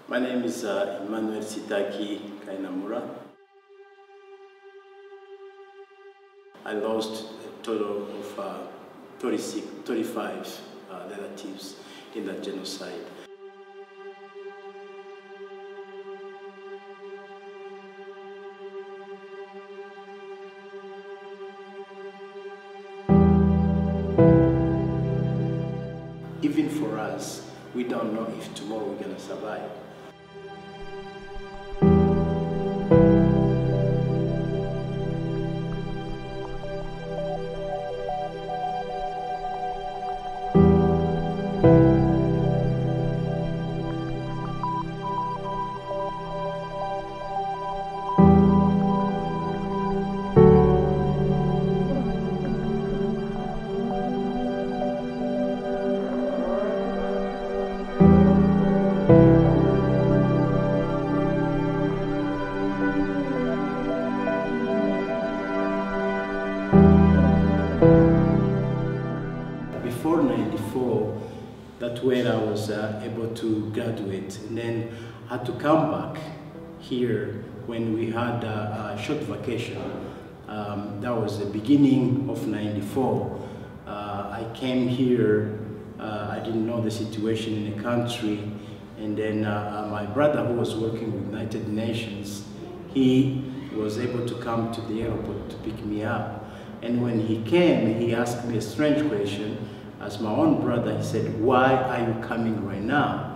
My name is Emmanuel Sitaki Kayinamura. I lost a total of 35 relatives in that genocide. Even for us, we don't know if tomorrow we're going to survive. Before '94, that's when I was able to graduate, and then I had to come back here when we had a short vacation. That was the beginning of '94. I came here, I didn't know the situation in the country, and then my brother, who was working with United Nations, he was able to come to the airport to pick me up. And when he came, he asked me a strange question. As my own brother, he said, "Why are you coming right now?"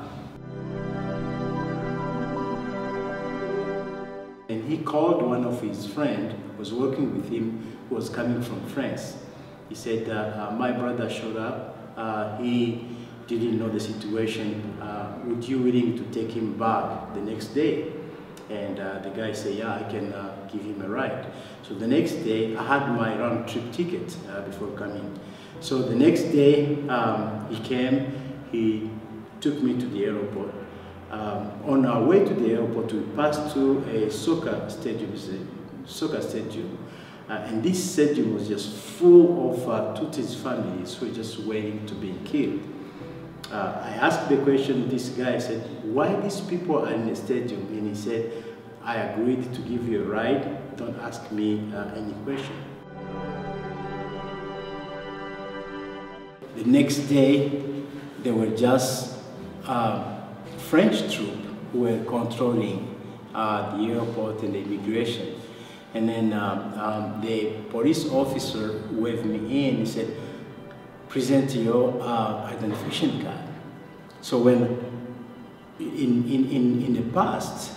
And he called one of his friends who was working with him, who was coming from France. He said, "My brother showed up. He didn't know the situation. Would you willing to take him back the next day?" And the guy said, "Yeah, I can give him a ride." So the next day, I had my round trip ticket before coming. So the next day, he came, he took me to the airport. On our way to the airport, we passed through a soccer stadium, and this stadium was just full of Tutsis families who were just waiting to be killed. I asked the question, this guy said, "Why these people are in the stadium?" And he said, "I agreed to give you a ride, don't ask me any question." The next day, there were just French troops who were controlling the airport and the immigration. And then the police officer waved me in. He said, "Present your identification card." So when in the past,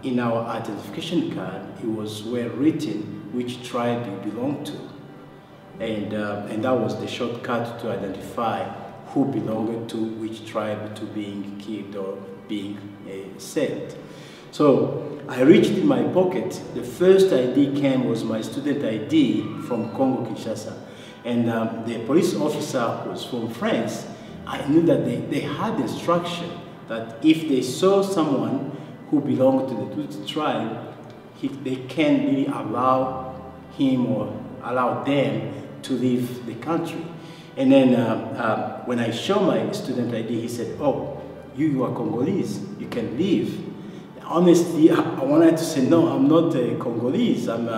in our identification card, it was well written which tribe you belong to. And that was the shortcut to identify who belonged to which tribe to being killed or being saved. So I reached in my pocket. The first ID came was my student ID from Congo, Kinshasa. And the police officer was from France. I knew that they had instruction that if they saw someone who belonged to the Tutsi tribe, they can't really allow him or allow them to leave the country. And then when I showed my student ID, he said, "Oh, you are Congolese, you can leave." Honestly, I wanted to say, "No, I'm not a Congolese, I'm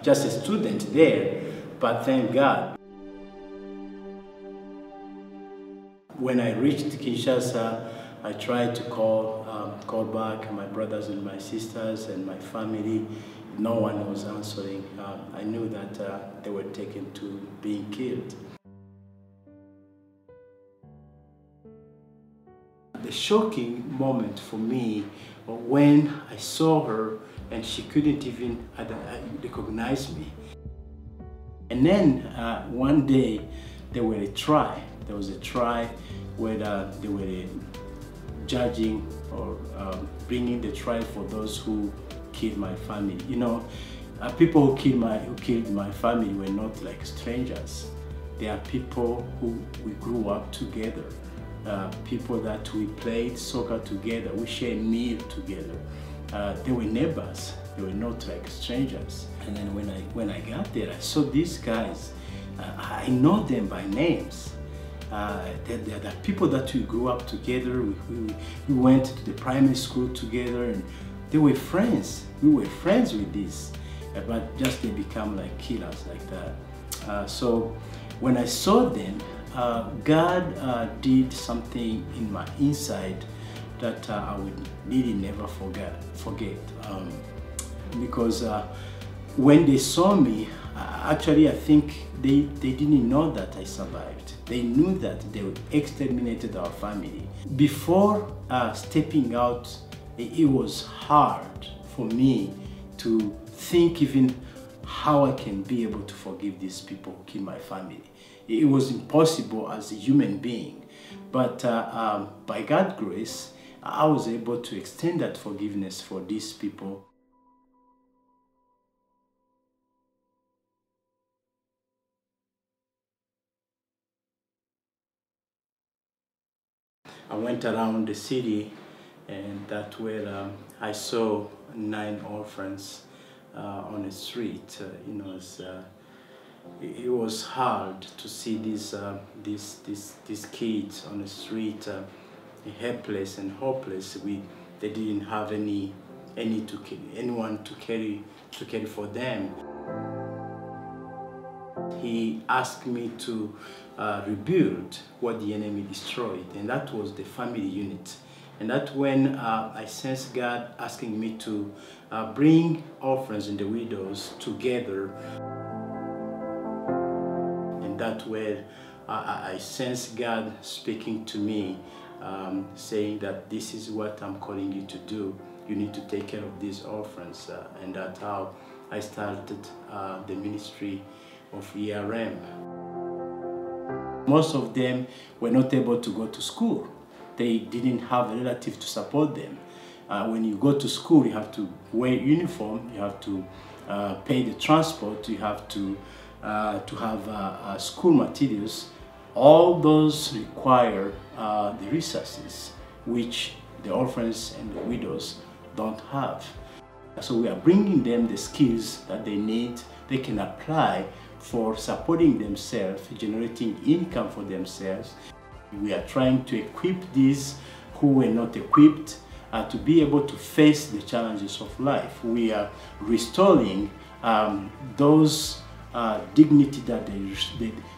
just a student there," but thank God. When I reached Kinshasa, I tried to call back my brothers and my sisters and my family. No one was answering. I knew that they were taken to being killed. The shocking moment for me was when I saw her and she couldn't even recognize me. And then one day there was a trial where they were judging or bringing the trial for those who killed my family. You know, people who killed my family were not like strangers. They are people who we grew up together, people that we played soccer together, we shared meal together. They were neighbors. They were not like strangers. And then when I got there, I saw these guys. I know them by names. There are people that we grew up together. We went to the primary school together, and they were friends. We were friends with this, but just they become like killers like that. So when I saw them, God did something in my inside that I would really never forget. Because when they saw me, actually I think they didn't know that I survived. They knew that they exterminated our family. Before stepping out, it was hard for me to think even how I can be able to forgive these people who killed my family. It was impossible as a human being. But by God's grace, I was able to extend that forgiveness for these people. I went around the city, and that's where I saw 9 orphans on the street. It was hard to see these kids on the street, helpless and hopeless. They didn't have anyone to carry for them. He asked me to rebuild what the enemy destroyed, and that was the family unit. And that's when I sensed God asking me to bring orphans and the widows together. And that's where I sensed God speaking to me, saying that this is what I'm calling you to do. You need to take care of these orphans. And that's how I started the ministry of ERM. Most of them were not able to go to school. They didn't have a relative to support them. When you go to school, you have to wear uniform, you have to pay the transport, you have to have school materials. All those require the resources which the orphans and the widows don't have. So we are bringing them the skills that they need, they can apply for supporting themselves, generating income for themselves. We are trying to equip these who were not equipped to be able to face the challenges of life. We are restoring those dignity that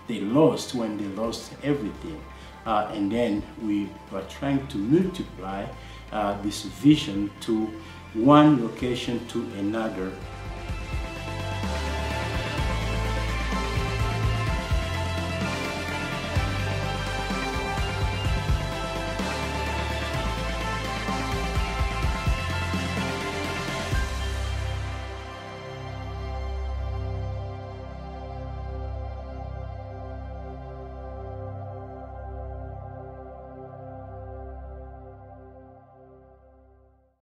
they lost when they lost everything. And then we are trying to multiply this vision to one location to another.